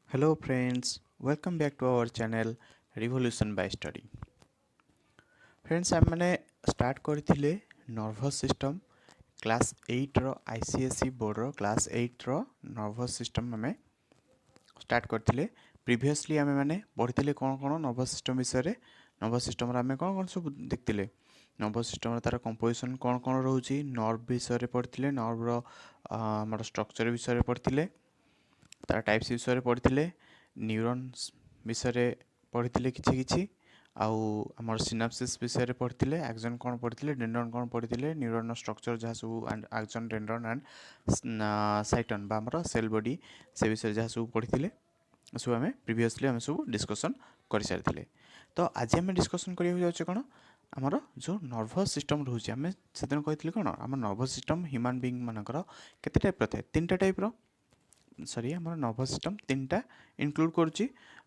Hello friends, welcome back to our channel Revolution by Study. Friends आमने start करथिले nervous system class 8 रो ICSE board रो class 8 रो nervous system आमे start करथिले। Previously आमे माने पढ़िथिले कोन nervous system विषय रे। नर्वस सिस्टम रे आमे कोन सब देखथिले। नर्वस सिस्टम रे तार कंपोजिशन कोन रहउची, नर्व विषय रे पढ़िथिले, नर्व रो हमर स्ट्रक्चर विषय रे पढ़िथिले, तार टाइप्स विषय रे पढ़िथिले, न्यूरॉन्स विषय पढ़ी किछि आउ हमर सिनाप्सिस विषय पढ़ी, एक्सन कौन पढ़ी, डेंड्रन कौन पढ़ी, न्यूरॉन स्ट्रक्चर जहाँ सब एक्सन डेंड्रन एंड साइटन बा सेल बॉडी से विषय जहाँ सब पढ़ी सब आम प्रीवियसली आम सब डिस्कसन कर सारी। तो आज आम डिस्कसन करा कौन आमर जो नर्वस सिस्टम रोचे आम से दिन कही कौन आम नर्वस सिस्टम ह्यूमन बीइंग मानकर केते टाइप रे, तीन टाइप रो सॉरी आम नर्वस सिस्टम तीन टा इनक्लूड करुच्ची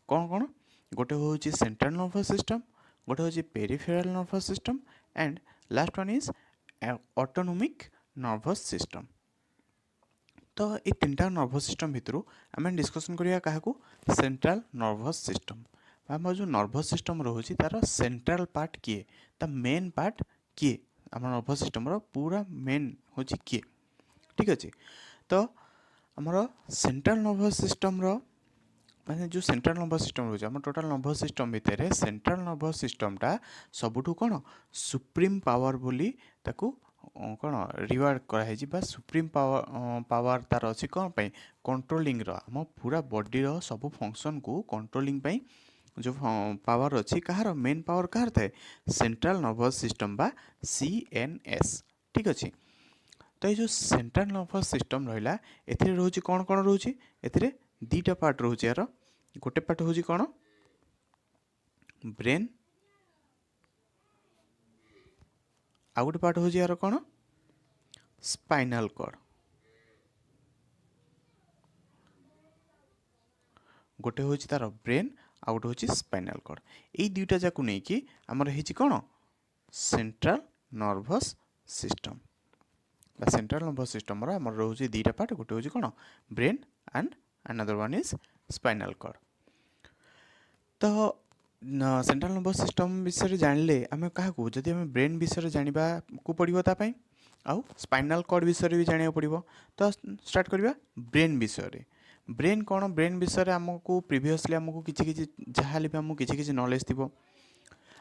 कौन कौन गोटे हूँ सेंट्रल नर्वस सिस्टम, गोटे हूँ peripheral nervous system and last one is autonomic nervous system. तो ये तीन टा नर्वस सिस्टम भितर आम डिस्कसन करिया काहाकू सेंट्रल नर्वस सिस्टम। आम जो नर्वस सिस्टम रोचे तार सेंट्रल पार्ट किए, ता मेन पार्ट किए, आम नर्वस सिस्टम रो पूरा मेन हूँ किए, ठीक अच्छे। तो आमर सेंट्रल नर्वस सिस्टम रो माने जो सेंट्रल नर्वस सिस्टम रोचे आम टोटल नर्वस सिस्टम भितर सेंट्रल नर्वस सिस्टमटा सबुठू कौन सुप्रीम पावर बोली ताकू कौन रिवार्ड कराई बा सुप्रीम पावर तार अच्छी कौन पे कंट्रोलिंग रो आम पूरा बॉडी रो सब फंक्शन को कंट्रोलिंग पे जो पावर अच्छी कहार मेन पावर कहार थाए सेंट्रल नर्वस सिस्टम बा सीएनएस, ठीक अच्छे। तो ये जो सेंट्रल नर्वस सिस्टम रहा ए रोचे कौन कौन रोचे ए दीटा पार्ट रोचे यार गोटे पार्ट हूँ कौन ब्रेन आ गोटे पार्ट हूँ यार कौन स्पाइनल कॉर्ड, गोटे हूँ तार ब्रेन आ गोटे हूँ स्पाइनल कॉर्ड। यही दुईटा जाक नहीं कि आमर है कौन central nervous system. Central nervous system आमर रोचे दीटा पार्ट, गोटे हूँ कौन brain and another one is spinal cord. तो सेंट्रल नर्वस सिस्टम विषय जानले आम क्या जदि आम ब्रेन विषय जानवा को पड़ो तापाई आउ स्पाइनल कॉर्ड विषय भी जाना पड़ो। तो स्टार्ट करवा ब्रेन विषय। ब्रेन कौन ब्रेन विषय आमको प्रीवियसली आमको किसी जहाँ भी आमको किसी नॉलेज थी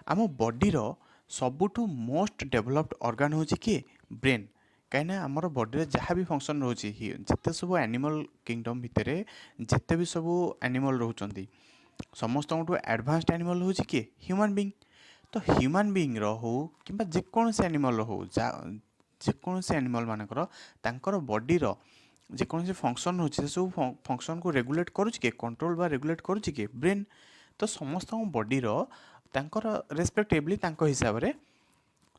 आम बॉडी रो सबुठू मोस्ट डेवलप्ड ऑर्गन हूँ किए ब्रेन। कहीं आमर बॉडी जहाँ भी फंक्शन रोचे जिते सब एनिमल किंगडम भितर जिते भी सब एनिमल रोचंती समस्त एडवांस्ड एनिमल हूँ किए ह्यूमन बीइंग। तो ह्यूमन बीइंग हो कि जेकोसी एनिमल हो जेकोसी एनिमल मानकर तांकर बॉडी रो जेकोसी फंक्शन होचे सब फंक्शन को रेगुलेट करुच्ची किए कंट्रोल बा रेगुलेट करुच्ची किए ब्रेन। तो समस्त बॉडी रो तांकर रेस्पेक्टिवली तांको हिसाब रे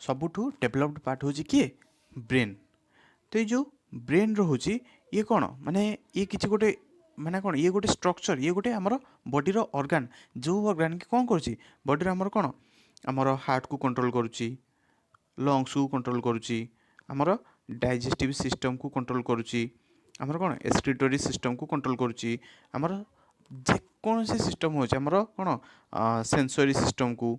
सबुठू डेवलप्ड पार्ट हूँ किए ब्रेन। तो ये जो ब्रेन रोचे ये कौन माने ये किसी गोटे माने कौन ये गोटे स्ट्रक्चर ये गोटे आमर बॉडी रो ऑर्गन जो ऑर्गन की कौन करुच्ची बॉडी आमर कौन आमर हार्ट को कंट्रोल करुच्ची, लंग्स को कंट्रोल करुच्ची, आमर डाइजेस्टिव सिस्टम को कंट्रोल करुच्ची, आमर कौन एक्सक्रीटरी सिस्टम को कंट्रोल करुच्ची, आमर जेकोसी सिस्टम हो कौन सेंसरी सिस्टम को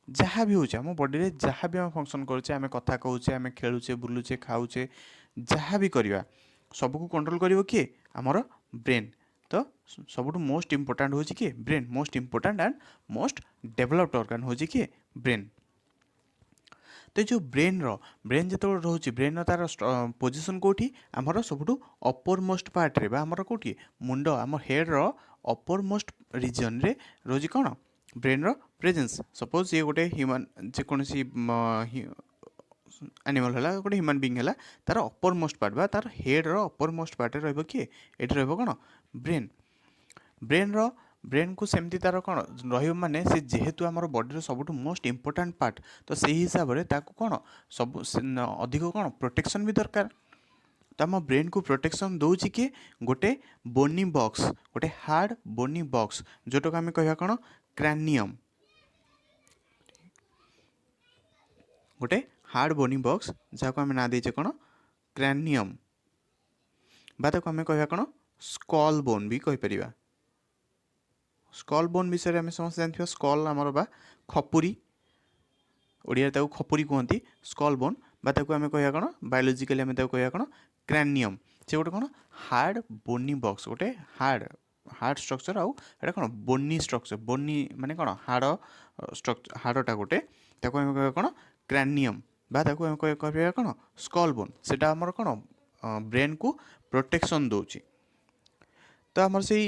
जहाँ भी होचे आम बॉडी रे जहाँ भी आम फंक्शन करुचे आम कथा कहूचे आम खेलुचे बुलुचे खाऊचे जहाँ भी करवा सबको कंट्रोल करिवो किए आमर ब्रेन। तो सब मोस्ट इम्पोर्टाट हूँ किए brain, most important and most developed organ हूँ किए ब्रेन। तो जो ब्रेन जो रोचे ब्रेन तार पोजिशन कौटी आमर सब अपर मोस्ट पार्ट रे आमर कौटी मुंड आम हेड रो अपर मोस्ट रिजन रे रोचे कौन ब्रेन रो प्रेजेंस। सपोज ये गोटे ह्यूमन जेकोसी एनिमल है गोटे ह्यूमन बीइंग है तार अपर मोस्ट पार्ट बा तार हेड रो अपर मोस्ट पार्ट रे किए ये कौन ब्रेन। ब्रेन को सेमती तार कौन रे से जेहेतु आम बॉडी सब मोस्ट इम्पोर्टाट पार्ट तो से हिसाब से ताकू कौन सब अधिक कौन प्रोटेक्शन भी दरकार। तो आम ब्रेन को प्रोटेक्शन दौर किए गोटे बोनी बॉक्स गोटे हार्ड बोनी बॉक्स जोटा को आम कह कौन क्रानियम, गोटे हार्ड बोनी बॉक्स जहाँ को आम ना देचे कौन क्रानियम बा ताको आम कह कौन स्कल बोन भी कहीपर। स्कल बोन विषय आम समस्त जानते स्कल आमर बा खपुरी ओडिया ताको खपुरी कहती स्कल बोन बा ताको आम कह कौन बायोलोजिकली आम ताको कह कौन क्रानियम से गोटे कौन हार्ड बोनी बॉक्स गोटे हार्ड स्ट्रक्चर आउ एटा कौन बोनी स्ट्रक्चर बोनी माने कौन हाड़ स्ट्रक्चर हाड़टा गोटे ताको आम कह कौन क्रानियम बा ताको आम कह कौन स्कल बोन सेटा आमर कौन ब्रेन को प्रोटेक्शन दौची तो आमर से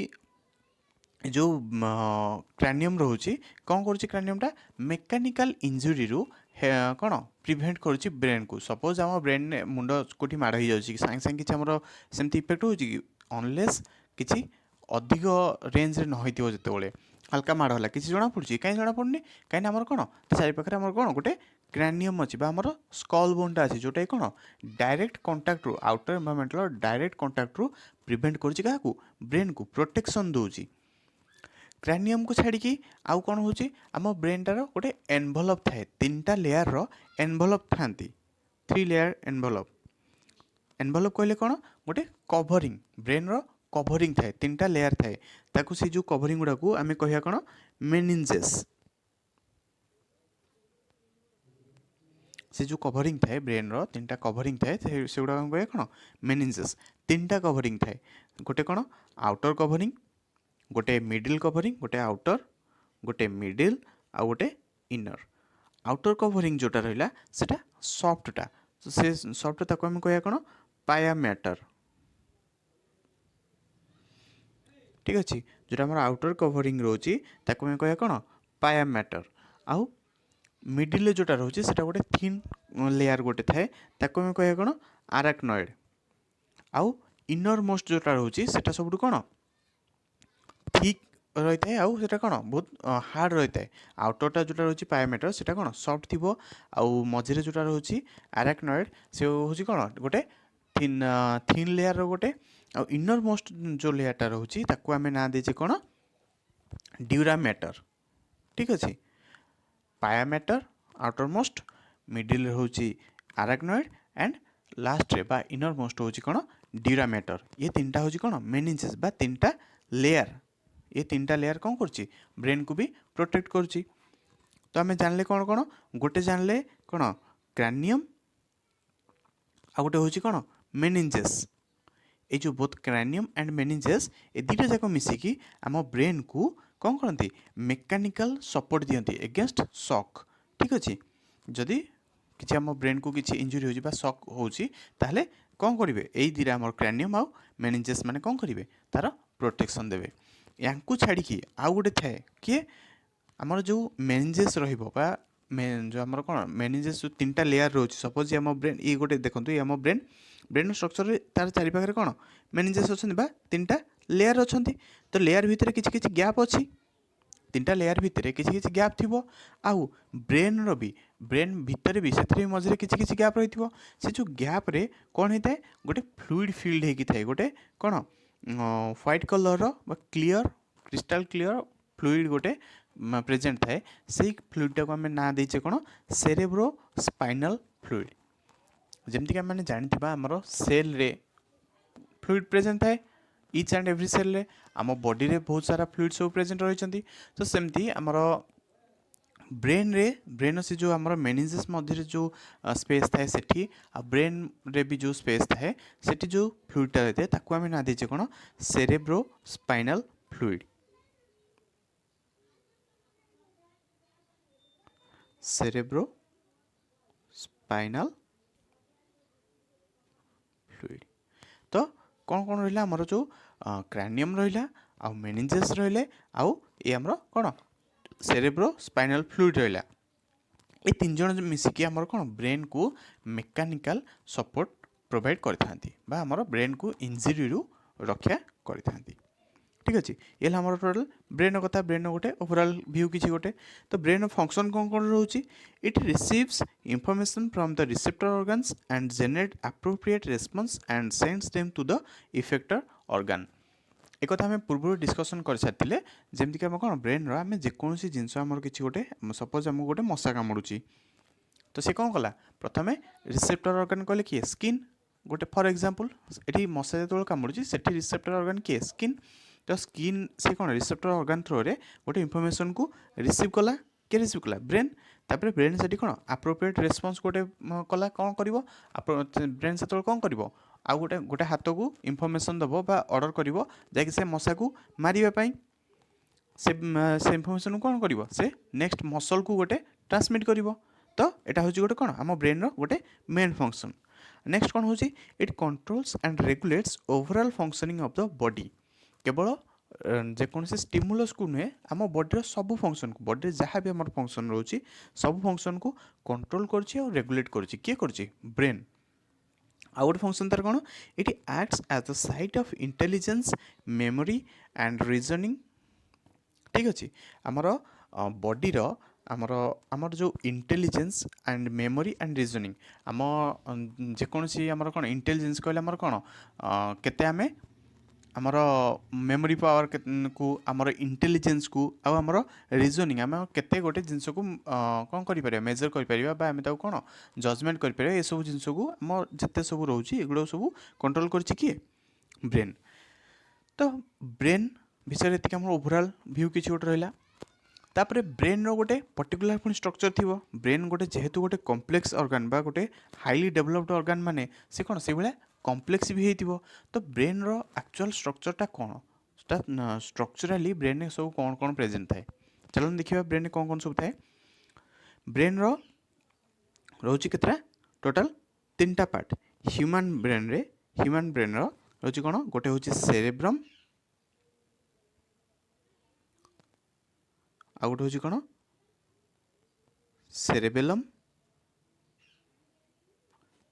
जो क्रानियम रोचे कौन करुच्ची क्रानियमटा मेकानिकल इंजुरी रु कौन प्रिभेंट करुच्ची ब्रेन को सपोज आम ब्रेन मुंड कोठी माड़ हो जाए सांगे सांगे किसी आमर सेमती इफेक्ट हो अनलेस किसी अधिक रेंज रे न होइतिबो जेतेबेले हल्का माड़ होला किसी जना पड़ुची कहीं जना पड़नी कहीं आमर कौन चारि पाखे आमर कौन गोटे क्रानियम अच्छी आमर स्कल बोनटा अच्छी जोटा कौन डायरेक्ट कंटाक्ट रु आउटर एनवायरमेंटल डायरेक्ट कंटाक्ट रु प्रिभेंट करुच्ची क्या ब्रेन को प्रोटेक्शन दौची क्रानियम को छाड़ी आउ कौन हो आम ब्रेनटार गोटे एनभलप थाए 3टा लेयर रो एनभलप थांती 3 लेयर एनभलप कहले कौन गोटे कभरिंग ब्रेन रो कभरिंग थाए 3टा लेयर थाए ताकू से जो कभरिंग गुड़ा को आम कह कौन मेनिंजेस से जो कभरिंग थाए ब्रेन रो 3टा कभरिंग थाए से गुड़ा कह कौन मेनिंजेस 3टा कभरिंग थाए गोटे कौन आउटर कभरिंग गोटे मिडिल कभरिंग गोटे आउटर गोटे मिडिल आ गोटे इनर आउटर कभरिंग जोटा रहा सेटा सॉफ्टटा से सॉफ्ट ताको हम कह कौन पाया मैटर ठीक अच्छे जोटा हमार आउटर कभरिंग रोची ताको हम कह कौन पाया मैटर आउ मिडिल जोटा रोची सेटा गोटे थिन लेयर गोटे थाए ताको हम कह कौन आराक्नॉइड आउ इनर मोस्ट जोटा रोची सेटा सबुठ कौन ठीक रही है आउ सेटा कौन बहुत हार्ड रही है आउटरटा जोटा रोची पायामेटर सेटा कौन सॉफ्ट थी आउ मझे जोटा रोची आराक्नॉइड से हूँ कौन गोटे थिन लेयर रो गोटे आउ इनर मोस्ट जो लेयरटा रोची ताकू आम ना देचे कौन ड्यूरामेटर ठीक अच्छे पायामेटर आउटर मोस्ट मिडिल रोची आराक्नॉइड एंड लास्ट रे बा इनर मोस्ट हूँ कौन ड्यूरामेटर ये 3टा हूँ कौन मेनिंजेस बा 3टा लेयर ये 3टा लेयर कौन कर ब्रेन को भी प्रोटेक्ट करुच्ची तो आम जानले कौन कौन गोटे जानले कौन क्रानियम आ गोटे हूँ कौन मेनिंजेस ये जो बोथ क्रानियम एंड मेनिंजेस ये 2टा जाक मिसिकी आम ब्रेन को कौन करती मेकानिकल सपोर्ट दियंती एगेंस्ट शॉक ठीक अच्छे जदि किसी आम ब्रेन को किसी इंजुरी हो शॉक होची ताहले कौन करेंगे यही 2टा आम क्रानियम आउ मेनिंजेस माने कौन करेंगे तार प्रोटेक्शन देवे यांकु छाड़ी आउ गोटे थाए किए आमर जो मेनिंजेस रहा जो आमर कौन मेनिंजेस जो 3टा लेयर रोच सपोज आम ब्रेन ये गोटे देखो ये आम ब्रेन ब्रेन स्ट्रक्चर तार चारि पाखे कौन मेनिंजेस अच्छा 3टा लेयर अच्छा तो लेयर भितर किसी किसी गैप अच्छी 3टा लेयर भितर किसी किसी गैप थी आउ ब्रेन रो भी ब्रेन भितर भी से मझे किसी किसी गैप रही से जो गैप रे कौन होता है गोटे फ्लूइड फील्ड होगी थाए गोटे कौन white colour clear crystal clear fluid गोटे प्रेजेंट थाए से फ्लूइडटा को आम ना देचे कौन सेरेब्रो स्पाइनल फ्लूइड जमती आम मैंने जाना आमर सेल रे फ्लूइड प्रेजेंट थाए इच एंड एवरी सेल रे आम बॉडी रे बहुत सारा फ्लूइड सब प्रेजेंट रही तो सेमती आमर ब्रेन से जो आमर मेनिंजेस मध्य जो स्पेस थाए सेठी आ ब्रेन रे भी जो स्पेस थाए सेठी जो फ्लूइडटा रहता है ताकू आम ना देचे कौन cerebro spinal fluid cerebro spinal fluid तो कौन कौन रहा आमर जो क्रानियम रहा आउ मेनिंजेस रहिले आउ ये आमर कौन सेरेब्रो स्पाइनल फ्लूइड रहा ये 3 जन मिसिकी आमर कौन ब्रेन को मेकानिकल सपोर्ट प्रोवाइड करथांती बा आमर ब्रेन को इंजुरी रु रक्षा करथांती ठीक अच्छे ये आमर टोटाल ब्रेन कथा ब्रेन गोटे ओवरऑल व्यू किसी गोटे तो ब्रेन फंक्शन कौन कौन रोचे it receives information from the receptor organs and generate appropriate response and sends them to the effector organ एक आम पूर्व डिस्कसन कर सारी जमीक आम कौन ब्रेन आम जेकोसी जिनस आम कि गोटे सपोज आमको गोटे मशा कामुड़ी तो सी कौन कला प्रथम रिसेप्टर ऑर्गन कहले किए स्किन गोटे फॉर एग्जांपल ये मशा जो कामुड़ी से रिसेप्टर ऑर्गन किए स्किन तो स्किन से कौन रिसेप्टर ऑर्गन थ्रो रे गोटे इनफॉरमेशन को रिसीव कला के रिसीव कला ब्रेन तापर ब्रेन से कौन आप्रोप्रिएट रेस्पॉन्स गोटे कला कौन करिवो ब्रेन से कौन करिवो आ गोटे गोटे हाथ को इनफॉरमेशन दबो बा ऑर्डर करिवो जाकि से मशा को मारिबा पई से इनफॉरमेशन कौन करिवो से नेक्स्ट मसल को गोटे ट्रांसमिट करिवो तो एटा होची गोटे कौन आम ब्रेन रो गोटे मेन फंक्शन नेक्स्ट कौन होची it controls and regulates overall functioning of the body केवल जेकोसी स्टिमुलस को नुहे आम बॉडी सब फंक्शन को बॉडी जहाँ भी आम फंक्शन रोचे सब फंक्शन को कंट्रोल करछि और रेगुलेट करछि किए करछि ब्रेन आउ गोटे फंक्शन तार कौन it acts as the site of intelligence memory and reasoning ठीक अच्छे आमर बॉडी आमर आमर जो intelligence and memory and reasoning आम जेकोसी आमर कौन इंटेलिजेंस कहले आमर कौन केते आमे आमर मेमोरी पावर को आमर इंटेलिजेंस को आ आमर रीजनिंग आम केते गोटे जिनस को कौन करि परिबा मेजर करि परिबा बा आमे ताको कौन जजमेंट करि परिबा ए सब जिनस को आम जते सब रहउची एगुडो सब कंट्रोल करछि कि ब्रेन तो ब्रेन विषय एतिक आमर ओवरऑल व्यू किछि गोटे रहला तापरे ब्रेन रो गोटे पर्टिकुलर पुनी स्ट्रक्चर थिबो ब्रेन गोटे जेहेतु गोटे कॉम्प्लेक्स ऑर्गन बा गोटे हाईली डेवलप्ड ऑर्गन माने से कोन से बेला कॉम्प्लेक्स भी हेतिबो तो ब्रेन रो एक्चुअल स्ट्रक्चरटा कोन स्ट्रक्चरली ब्रेन में सब कौन कौन प्रेजेंट थाए चलो देखिए ब्रेन में कौन कौन सब थाए ब्रेन रो रोची केतरा टोटल 3टा पार्ट ह्यूमन ब्रेन रो रोची कोन गोटे होची सेरेब्रम आ गोटे होची कोन cerebellum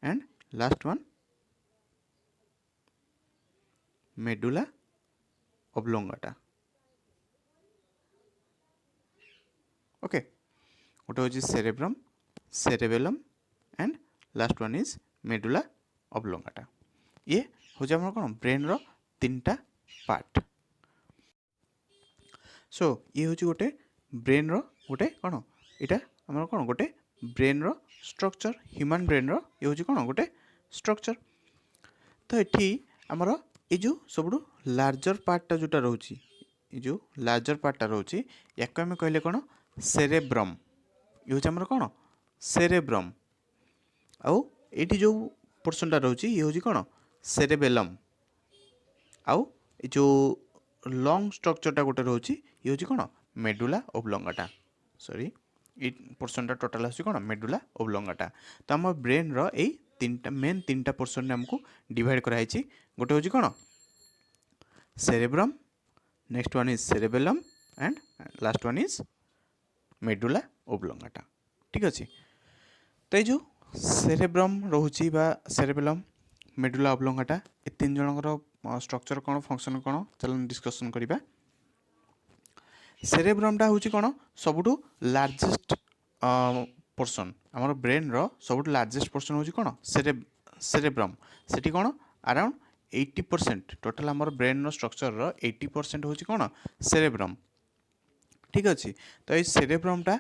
and last one medulla oblongata okay गोटे होची cerebrum cerebellum and last one is medulla oblongata ये होची हमर कोन ब्रेन रो 3टा पार्ट सो ये होची गोटे ब्रेन रो गोटे कोन एटा हमर कोन गोटे ब्रेन रो स्ट्रक्चर ह्यूमन ब्रेन रो ये होची कोन गोटे स्ट्रक्चर तो एठी हमर ये जो सब लार्जर पार्टा जोटा रोची ये जो लार्जर पार्टा रोची याक आम कहले कौन सेरेब्रम ये हूँ आमर कौन सेरेब्रम आउ ये जो पोर्सनटा रोची ये हूँ कौन सेरेबेलम आउ जो लंग स्ट्रक्चरटा गोटे रोची ये हूँ कौन मेडुला ओब्लोंगाटा सॉरी ये पोर्सनटा टोटाल आसी कौन मेडुला ओब्लोंगाटा तो आम ब्रेन रो ए मेन 3टा पोर्सन ने हमको डिवाइड कराई गोटे हूँ कौन cerebrum next one is cerebellum and last one is medulla oblongata ठीक अच्छे तो ये जो सेरेब्रम रोची बा सेरेबेलम मेडुला ओब्लोंगाटा ये 3 जनकर स्ट्रक्चर कौन फंक्शन कौन चलो डिस्कसन करिबा सेरेब्रमटा हूँ कौन सबुठू लार्जेस्ट पोर्सन आमर ब्रेन रो सबुठू लार्जेस्ट पोर्सन हूँ कौन सेरेब्रम सेठी कौन अराउंड 80% टोटाल आमर ब्रेन रो स्ट्रक्चर रो 80% हूँ कौन सेरेब्रम ठीक अच्छे तो ये सेरेब्रमटा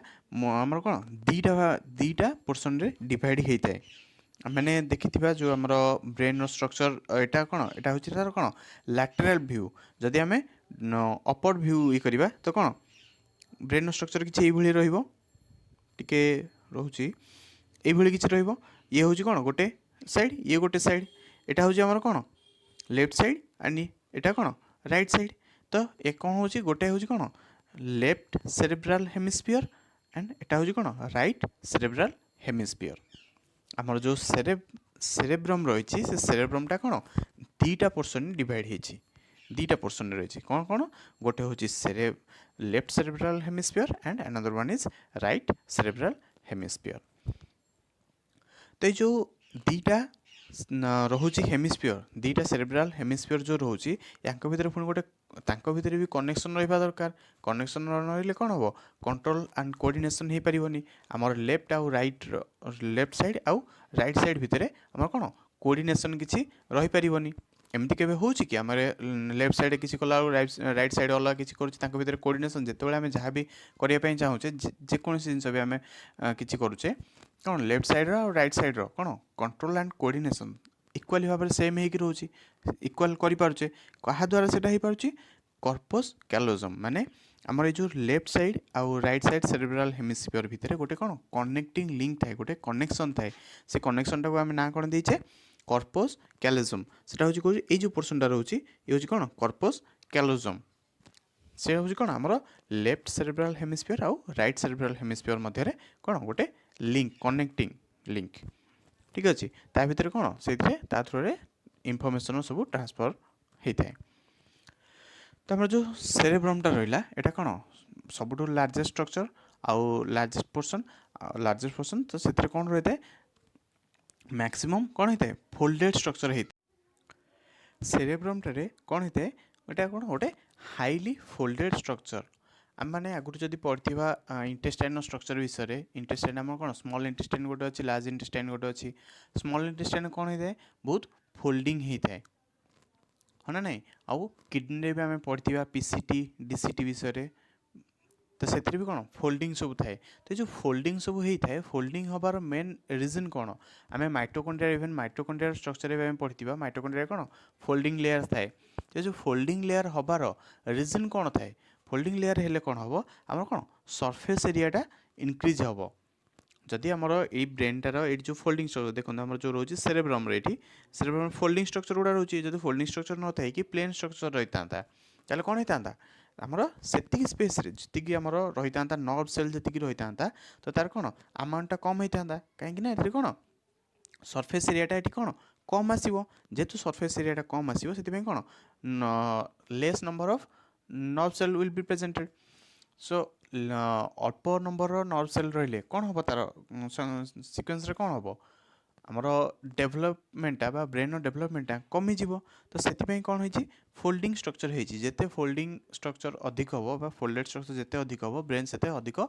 आमर कौन दीटा पोर्सन रे डिवाइड होता है मैंने देखी जो आमर ब्रेन रो स्ट्रक्चर एटा कौन एटा हूँ तार कौन लैटरल व्यू जदि आम अपवर्ड व्यू ये करवा तो कौन ब्रेन रो स्ट्रक्चर किसी ये रहिबो टिके रोची ये किसी रहिबो ये हूँ कौन गोटे साइड ये गोटे साइड एटा हूँ आमर कौन लेफ्ट साइड एंड एटा कौन राइट साइड तो ये कौन हूँ गोटे हूँ कौन लेफ्ट सेरेब्रल हेमिस्फीयर एंड एटा हूँ कौन राइट सेरेब्रल हेमिस्फीयर आमर जो सेरेब्रम रही से सेरेब्रमटा कौन 2टा पोर्सन डिवाइड होती 2टा पोर्सन रही कौन कौन गोटे हूँ left cerebral hemisphere and another one is right cerebral hemisphere तो ये जो 2टा रोचे हेमिस्फीयर 2टा सेरेब्रल हेमिस्फीयर जो रोचे या भितर पुणी गोटे भितर भी कनेक्शन रहा दरकार कनेक्शन रही कौन हम कंट्रोल एंड कोऑर्डिनेशन हो पारिबनी आमर लेफ्ट आउ राइट लेफ्ट साइड आउ राइट साइड भितर आमर कौन कोऑर्डिनेशन किसी रही पारिबनी एमती केबे होची कि आमर लेफ्ट साइड किसी कला राइट साइड अलग किसी कर भितर कोऑर्डिनेशन जिते आम जहाँ भी करने चाहूचे जेकोसी जिनस भी आम किसी करुचे कौन लेफ्ट साइड और राइट साइड रो कौन कंट्रोल एंड कोऑर्डिनेशन इक्वाली भाव में सेम होगी रोचे इक्वाल करें क्या द्वारा से हो पारे कर्पस कैलोजम माने आमर ये जो लेफ्ट साइड आउ राइट साइड सेरेब्रल हेमिस्फीयर भितर गोटे कौन कनेक्टिंग लिंक थाए गोटे कनेक्शन थाए से कनेक्शनटा को आम ना कौन देचे कर्पस कैलोजम सेटा हूँ कौन ये जो पोर्शनटा रोचे ये हूँ कौन कर्पस कैलोजम से हूँ कौन आमर लेफ्ट सेरेब्रल हेमिस्फीयर आउ राइट सेरेब्रल हेमिस्फीयर मध्य कौन गोटे लिंक कनेक्टिंग लिंक ठीक अच्छे ता भीतर कौन से थ्रू इनफर्मेशन सब ट्रांसफर होता है। तो आम जो सेरेब्रमटा रहा यहाँ कौन सबुठ लार्जेस्ट स्ट्रक्चर आउ लार्जेस्ट पोर्शन तो से कौन रही है मैक्सिमम कौन होता है फोल्डेड स्ट्रक्चर होता है सेरेब्रमटारे कौन होता है यहाँ कौन गोटे हाईली फोल्डेड स्ट्रक्चर आम मैंने आगुरी जब पढ़ा इंटेस्टाइन स्ट्रक्चर विषय इंटेस्टाइन आम कौन स्मॉल इंटेस्टाइन गोटे अच्छी लार्ज इंटेस्टाइन गोटे अच्छी स्मॉल इंटेस्टाइन कौन होता है बहुत फोल्डिंग होता है हाँ ना आउ किडनी भी आम पढ़ा पीसीटी डीसीटी विषय तो से भी कौन फोल्डिंग सब थाए तो जो फोल्डिंग सब होता है फोल्डिंग हबार मेन रिजन कौन आम माइटोकॉन्ड्रिया इवेन माइटोकॉन्ड्रिया स्ट्रक्चर भी आम पढ़ा माइटोकॉन्ड्रिया कौन फोल्डिंग लेयर थाए तो जो फोल्डिंग लेयर हबार रिजन कौन थाए फोल्डिंग लेयर हेले कौन हम आम कौन सरफेस एरियाटा इनक्रीज हम जदि आमर ये ब्रेनटार ये जो फोल्डिंग स्ट्रक्चर देखो आम जो रोचे सेरेब्रम ये सेरेब्रम फोल्डिंग स्ट्रक्चर गुड़ा रोचे जो फोल्डिंग स्ट्रक्चर न था कि प्लेन स्ट्रक्चर रही था कौन होता आमर से स्पेस जी आमर रही था नर्व सेल जी रही था तो तार कौन अमाउंटा कम होता कहीं ये कौन सरफेस एरियाटा ये कौन कम आसो जेहेतु सरफेस एरियाटा कम आसो से कौन less number of nerve cell will be presented so अल्प नंबर नर्व सेल रही कौन हम तार सिक्वेन्स कौन हम आमर डेभलपमेंटा बा ब्रेन डेभलपमेंटा कमिज तो से कौन हो फोल्डिंग स्ट्रक्चर होते फोल्डिंग स्ट्रक्चर अधिक हम बा फोल्डेड स्ट्रक्चर जिते अधिक हम ब्रेन से अधिक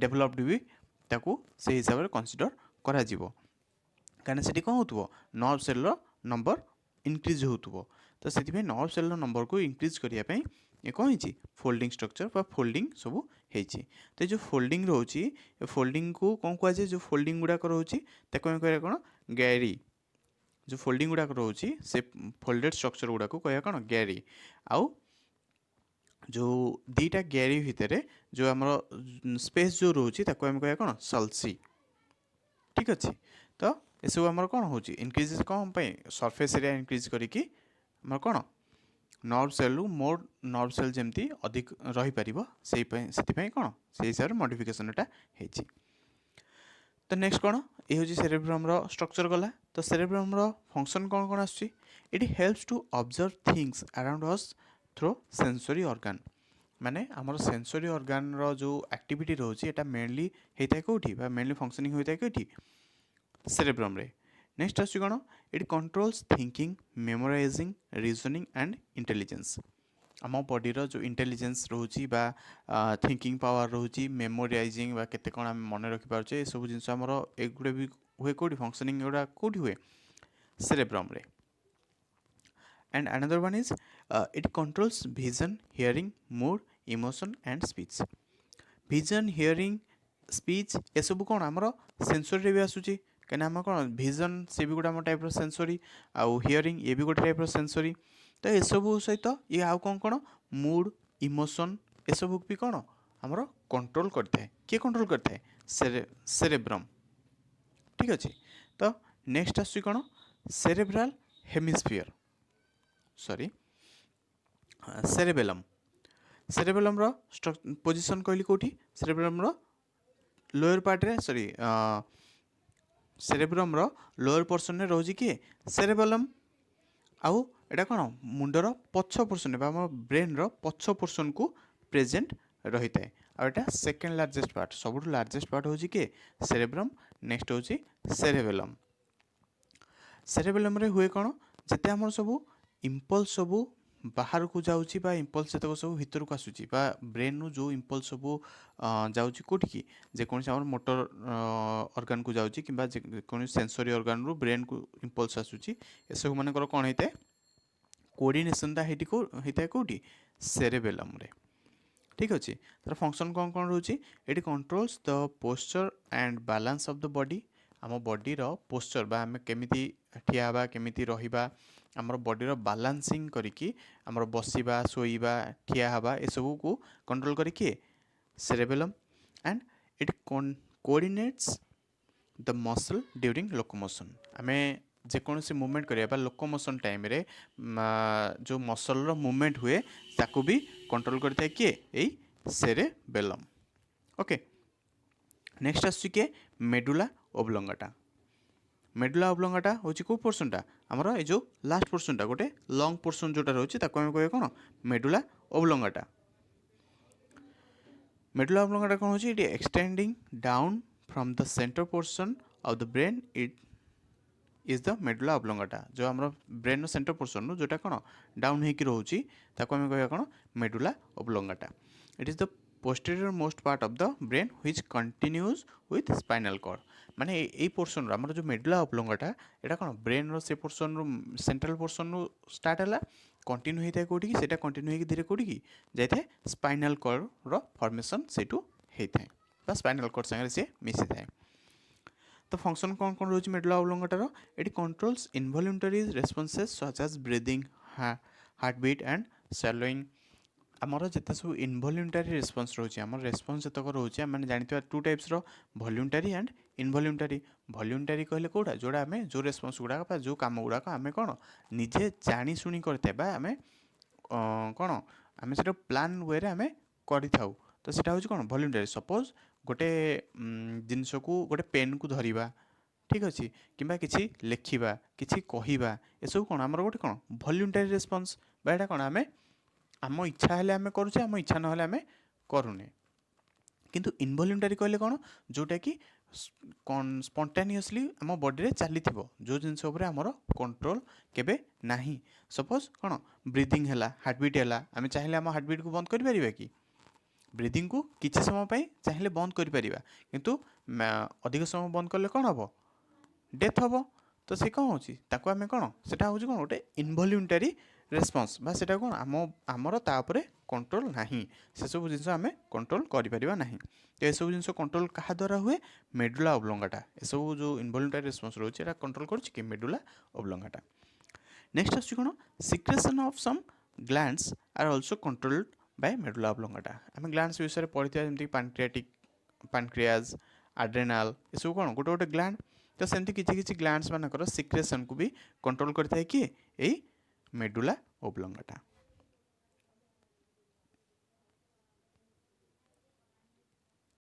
डेभलप्ड भी ताकू से हिसाब से कनसीडर करा कहीं से कौन हो नर्व सेल नंबर इनक्रीज हो तो से नर्व सेल नंबर को इनक्रीज करने ये कौन हो फोल्डिंग स्ट्रक्चर बा फोल्डिंग सब होती तो ये जो फोल्डिंग रोचे फोल्डिंग को कौन कहुए जो फोल्डिंग गुड़ाक रोचे कह कौन गैरी जो फोल्डिंग गुड़ाक रोचे से फोल्डेड स्ट्रक्चर गुड़ाक कह कौन गैरी आउ जो दीटा गैरी भितर जो आम स्पेस जो रोचे आम कह कौन सल्सी ठीक अच्छे तो ये सब आम कौन हो इनक्रीज कौन सरफेस एरिया इनक्रीज करके आम कौन नर्व सेल मोर नर्व सेल जमी अधिक रही पार से कौन से हिसाब से मॉडिफिकेशनटा होती तो नेक्स्ट कौन ये हूँ सेरेब्रम स्ट्रक्चर गला तो सेरेब्रम फंक्शन कौन कौन आसुच्ची it helps to observe things around us through sensory organ माने आमर सेंसरी ऑर्गन रो जो एक्टिविटी रोचे एटा मेनली होता है कौटी मेनली फंक्शनिंग होता है कौटी सेरेब्रम रे नेक्स्ट आसुच्ची कौन it controls thinking memorising reasoning and intelligence आम बॉडीर जो इंटेलिजेंस रोची बा थिंकिंग पावर रोची मेमोराइजिंग बा केते कौन आम मन रखिपारे सब जिन आमर एगुड़े भी हुए कौटी फंक्शनिंग एगुड़ा कौटी हुए सेरेब्रम रे and another one is it controls vision hearing mood emotion and speech vision hearing speech ये सब कौन आमर सेंसरी भी आसूची कहीं आम कौन विजन से भी गोटे आम टाइप सेंसरी आउ हियरिंग ये भी गोटे टाइप सेंसरी तो ये सब सहित ये आउ कौन कौन मूड इमोशन ये सब भी कौन आमर कंट्रोल करता है किए कंट्रोल करता है सेरेब्रम ठीक अच्छे तो नेक्स्ट आसुच्ची कौन cerebral hemisphere sorry cerebellum cerebellum position कहली कौटी सेरेबेलम लोअर पार्ट रे सॉरी सेरेब्रम लोअर पोर्शन रे रोजी किए सेरेबेलम आउ एटा कौन मुंडर पछ पोर्शन ब्रेन पछ पोर्शन को प्रेजेंट रही है और एटा सेकेंड लार्जेस्ट पार्ट सब लार्जेस्ट पार्ट हूँ किए सेरेब्रम नेक्स्ट हूँ सेरेबेलम सेरेबेलम रे हुए कौन जिते आम सब इम्पल्स सब बाहर को जाऊँगी इम्पल्स से सब भीतर को आसूची ब्रेन रू जो इम्पल्स सब जाऊँगी कौटी की जेकोसी आम मोटर ऑर्गन को जाऊँगी कि सेंसरी ऑर्गन रू ब्रेन को इम्पल्स आसूची ए सब मानकर कौन होता है कोऑर्डिनेशनटा होता है कौटी सेरेबेलम रे ठीक अच्छे तार फंक्शन कौन कौन रोचे ये controls the posture and balance of the body आम बॉडीर पोस्चर बा आम केमिति ठिया केमिति रहिबा आमर बॉडी बालांसिंग करिकी आमर बसिबा शोइबा ठिया हवा ए सब को कंट्रोल करिकी cerebellum and it coordinates the muscle during locomotion. आमे जेकोसी मूवमेंट करिया लोकोमोशन टाइम रे जो मसल रो मूवमेंट हुए ताकू भी कंट्रोल करता किए एई सेरेबेलम। ओके नेक्स्ट आसुची के मेडुला ओब्लंगाटा। मेडुला ओब्लंगाटा होची को पोर्शनटा हमर ए जो लास्ट पोर्शनटा गोटे लॉन्ग पोर्शन जोटा रहउची ताको हम कहय कोन मेडुला ओब्लंगाटा। मेडुला ओब्लंगाटा कोन होची it extending down from the centre portion of the brain it is the medulla oblongata. जो हमर ब्रेन रो सेंटर पोर्शन रो जोटा कोन डाउन हेकी रहउची ताको हम कहय कोन medulla oblongata. It is the posterior most part of the brain which continues with spinal cord। माने ए पोर्शन हमर जो मेडुला ओब्लंगाटा एटा कोन ब्रेन रो से पोर्शन रो सेंट्रल पोर्शन रो स्टार्ट हला कंटिन्यू हेता कोठी की सेटा कंटिन्यू हेकी धीरे कोठी की जायथे स्पाइनल कॉर्ड रो फॉर्मेशन सेटू हेथाय बा स्पाइनल कॉर्ड संगे से मिसी थाय। तो फंक्शन कौन कौन रोज मेडुला ओब्लंगाटा रो it controls involuntary responses such as breathing heart beat and swallowing। आमर जिते सब इनवॉल्यूंटरी रेस्पॉन्स रोचे आम रेस्पॉन्स जतक रोचे मैंने जानते टू टाइप्स रो वॉल्यूंटरी एंड इनवॉल्यूंटरी। वॉल्यूंटरी कहले कोड़ा जोड़ा आम जो रेस्पॉन्स गुड़ाक जो काम गुड़ाक आम कौन निजे जानी शुणी करते आम कौन आम से प्लान वे आम कर तो सीटा हूँ कौन वॉल्यूंटरी। सपोज गोटे जिनस को गोटे पेन को धरवा ठीक अच्छे कि किसी लेखा कि कहवा ये सब कौन आमर गोटे कौन वॉल्यूंटरी रेस्पॉन्स बाटा कौन आम आम इच्छा हेले आम करुचे आम इच्छा ना आम करूने। किंतु इनवॉल्यूंटरी कहले कौन जोटा कि स्पॉन्टेनियसली आम बॉडी रे चली जो जिनस आमर कंट्रोल केबे नाही। सपोज कौन ब्रीदिंग है हार्टबीट है आम चाहिए आम हार्टबीट को बंद कर कि ब्रीदिंग को किसी समय चाहिए बंद कर किंतु अधिक समय बंद कले कौन हम डेथ हम। तो सी कौन हो आम कौन से हूँ कौन गोटे इनवॉल्यूंटरी रेस्पॉन्स बा सेटा कौन आमर तापर कंट्रोल नाही से सब जिन आम कंट्रोल करिपरिबा नाही। तो ये सब जिन कंट्रोल क्या द्वारा हुए मेडुला ओब्लंगाटा ये सब जो इनवॉल्यूंटरी रेस्पॉन्स रोचे एटा कंट्रोल करुच्ची कि मेडुला ओब्लंगाटा। नेक्स्ट आसुची कौन secretion of some glands are also controlled by medulla oblongata. आम ग्लैंड्स विषय पढ़ी जमी पैनक्रियाटिक पैनक्रियाज आड्रेनाल ये सब कौन गोटे गोटे ग्लैंड। तो सेमती किसी ग्लैंड्स मानकर सिक्रेशन को भी कंट्रोल करता है कि मेडुला ओब्लंगाटा।